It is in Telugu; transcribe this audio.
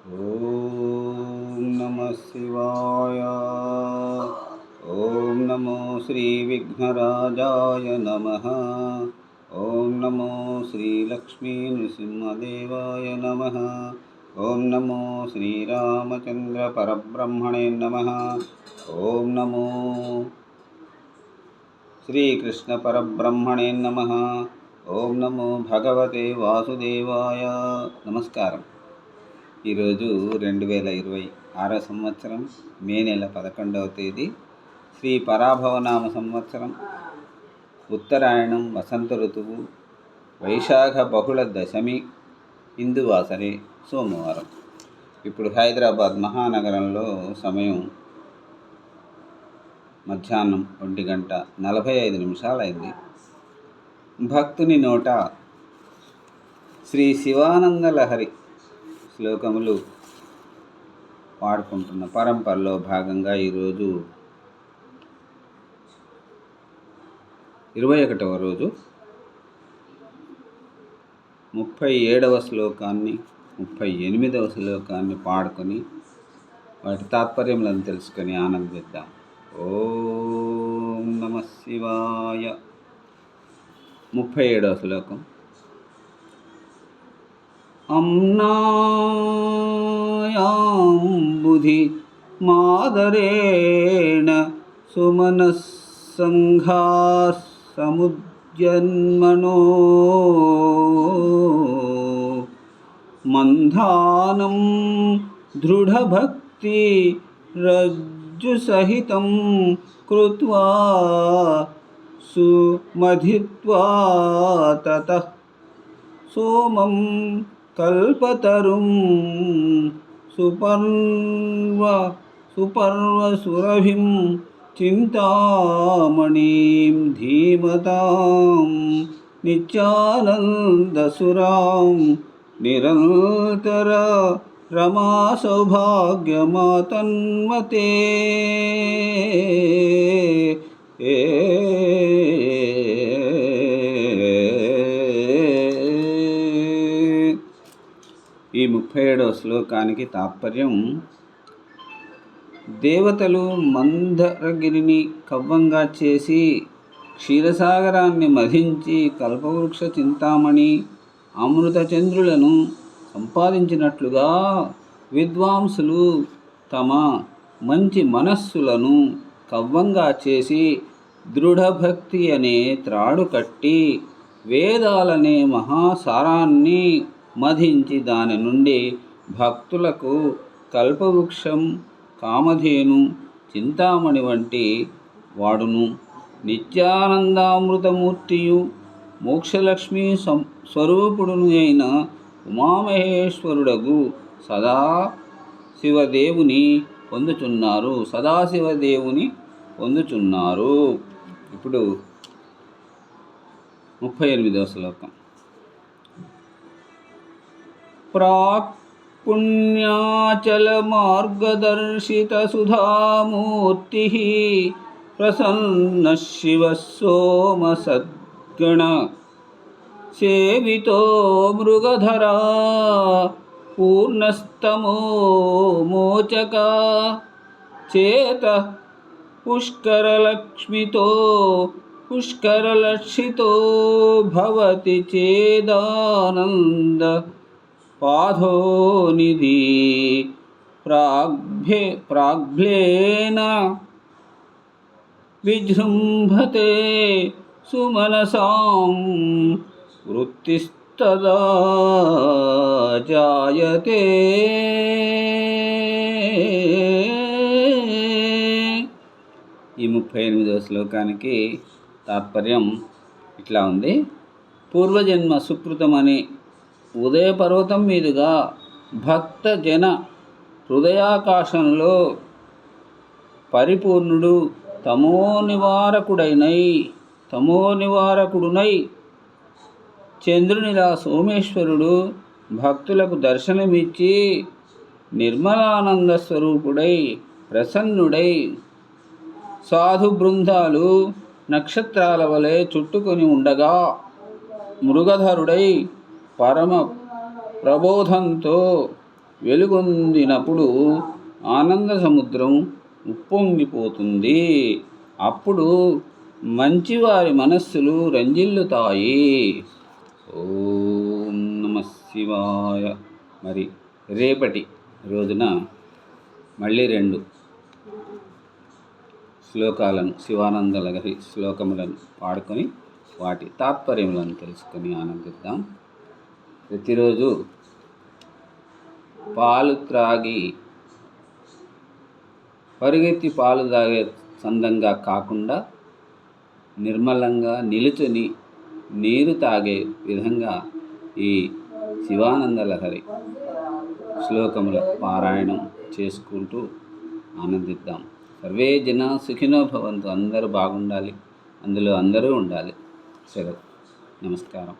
ఓం నమ శివాయ. ఓం నమో శ్రీ విఘ్నరాజాయ నమః. ఓం నమో శ్రీ లక్ష్మీ నృసింహదేవాయ నమః. ఓం నమో శ్రీరామచంద్ర పరబ్రహ్మణే నమః. ఓం నమో శ్రీకృష్ణ పరబ్రహ్మణే నమః. ఓం నమో భగవతే వాసుదేవాయ. నమస్కారం. ఈరోజు 2026 సంవత్సరం మే నెల 11వ తేదీ, శ్రీ పరాభవనామ సంవత్సరం, ఉత్తరాయణం, వసంత ఋతువు, వైశాఖ బహుళ దశమి, ఇందువాసరే, సోమవారం. ఇప్పుడు హైదరాబాద్ మహానగరంలో సమయం మధ్యాహ్నం 1:45 అయింది. భక్తుని నోట శ్రీ శివానంద లహరి శ్లోకములు పాడుకుంటున్న పరంపరలో భాగంగా ఈరోజు 21వ రోజు 37వ శ్లోకాన్ని 38వ శ్లోకాన్ని పాడుకొని వాటి తాత్పర్యములను తెలుసుకొని ఆనందిద్దాం. ఓం నమ శివాయ. 37వ శ్లోకం. అమ్నాయాంబుధి మాదరేణ సుమనస్సంఘా సముద్యన్మనో మంధానం దృఢభక్తి రజ్జుసహితం కృత్వా సుమధిత్వా తతః సోమం కల్పతరుం సుపర్వసురభిం చింతామణిం ధీమతాం నిత్యానందసురాం నిరంతర రమా సౌభాగ్యమాతన్మతే. ఈ 37వ శ్లోకానికి తాత్పర్యం: దేవతలు మందరగిరిని కవ్వంగా చేసి క్షీరసాగరాన్ని మధించి కల్పవృక్ష చింతామణి అమృతచంద్రులను సంపాదించినట్లుగా విద్వాంసులు తమ మంచి మనస్సులను కవ్వంగా చేసి దృఢభక్తి అనే త్రాడు కట్టి వేదాలనే మహాసారాన్ని మధించి దాని నుండి భక్తులకు కల్పవృక్షం, కామధేను, చింతామణి వంటి వాడును. నిత్యానందామృతమూర్తియు మోక్షలక్ష్మీ స్వరూపుడును అయిన ఉమామహేశ్వరుడగు సదాశివదేవుని పొందుచున్నారు. ఇప్పుడు 38వ శ్లోకం. ప్రాక్ పుణ్యాచల మార్గదర్శిత సుధామూర్తి ప్రసన్న శివ సోమ సద్గణ సేవితో మృగధరా పూర్ణస్తమో మోచక చేత పుష్కరలక్షితో భవతి చేదానంద పాధోనిధి ప్రాగ్భ్లేన విజృంభతే సుమనసాం వృత్తిస్తదా జాయతే. ఈ 38వ శ్లోకానికి తాత్పర్యం ఇట్లా ఉంది. పూర్వజన్మ సుకృతమని ఉదయ పర్వతం మీదుగా భక్త జన హృదయాకాశంలో పరిపూర్ణుడు తమోనివారకుడునై చంద్రునిలా సోమేశ్వరుడు భక్తులకు దర్శనమిచ్చి నిర్మలానంద స్వరూపుడై ప్రసన్నుడై సాధు బృందాలు నక్షత్రాల వలె చుట్టుకొని ఉండగా మృగధరుడై పరమ ప్రబోధంతో వెలుగొందినప్పుడు ఆనంద సముద్రం ఉప్పొంగిపోతుంది. అప్పుడు మంచివారి మనస్సులు రంజిల్లుతాయి. ఓం నమ శివాయ. మరి రేపటి రోజున మళ్ళీ 2 శ్లోకాలను, శివానంద లహరి శ్లోకములను పాడుకొని వాటి తాత్పర్యములను తెలుసుకొని ఆనందిద్దాం. ప్రతిరోజు పాలు త్రాగి పరుగెత్తి పాలు తాగే సందంగా కాకుండా నిర్మలంగా నిలుచుని నీరు తాగే విధంగా ఈ శివానంద లహరి శ్లోకముల పారాయణం చేసుకుంటూ ఆనందిద్దాం. సర్వే జనా సుఖినో భవంతు. అందరూ బాగుండాలి, అందులో అందరూ ఉండాలి. సెలవు. నమస్కారం.